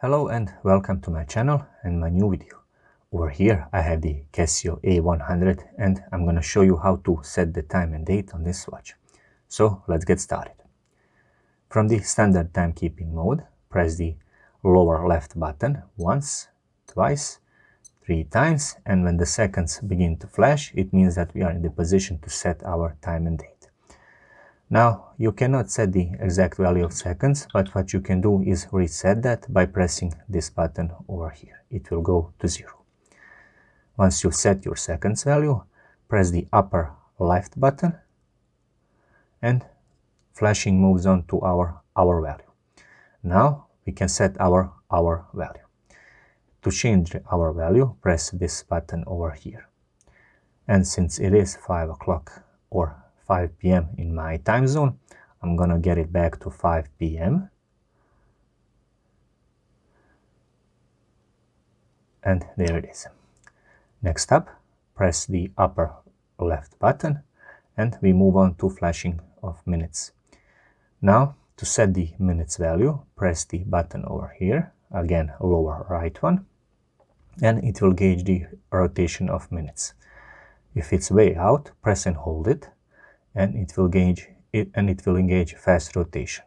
Hello and welcome to my channel and my new video. Over here I have the Casio A100 and I'm gonna show you how to set the time and date on this watch. So let's get started. From the standard timekeeping mode, press the lower left button once, twice, 3 times, and when the seconds begin to flash, it means that we are in the position to set our time and date. Now, you cannot set the exact value of seconds, but what you can do is reset that by pressing this button over here. It will go to 0. Once you set your seconds value, press the upper left button and flashing moves on to our hour value. Now we can set our hour value. To change the hour value, press this button over here. And since it is 5 o'clock or 5 p.m. in my time zone, I'm gonna get it back to 5 p.m. And there it is. Next up, press the upper left button and we move on to flashing of minutes. Now, to set the minutes value, press the button over here, again lower right one, and it will gauge the rotation of minutes. If it's way out, press and hold it, and it will gauge it, and it will engage fast rotation.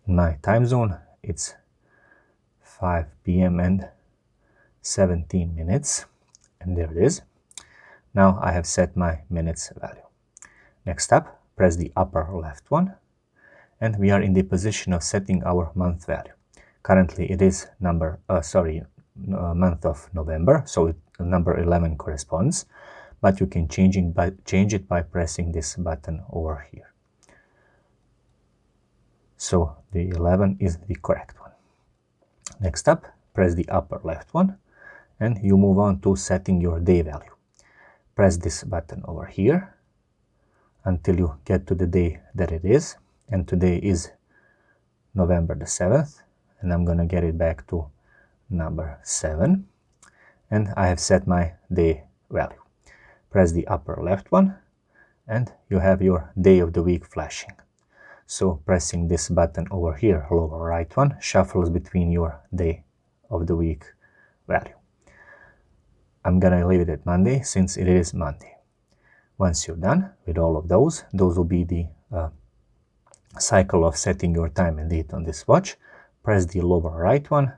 In my time zone, it's 5 p.m. and 17 minutes, and there it is. Now I have set my minutes value. Next up, press the upper left one, and we are in the position of setting our month value. Currently it is month of November, so number 11 corresponds, but you can change it by pressing this button over here. So the 11 is the correct one. Next up, press the upper left one and you move on to setting your day value. Press this button over here until you get to the day that it is, and today is November the 7th, and I'm gonna get it back to number 7, and I have set my day value. Press the upper left one and you have your day of the week flashing. So pressing this button over here, lower right one, shuffles between your day of the week value. I'm gonna leave it at Monday since it is Monday. Once you're done with all of those will be the cycle of setting your time and date on this watch. Press the lower right one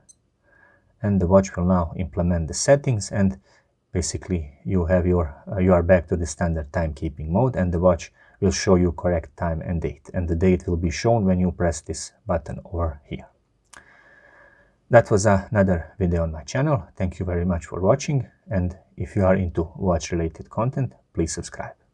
and the watch will now implement the settings, and basically you are back to the standard timekeeping mode, and the watch will show you correct time and date, and the date will be shown when you press this button over here. That was another video on my channel. Thank you very much for watching, and if you are into watch related content, please subscribe.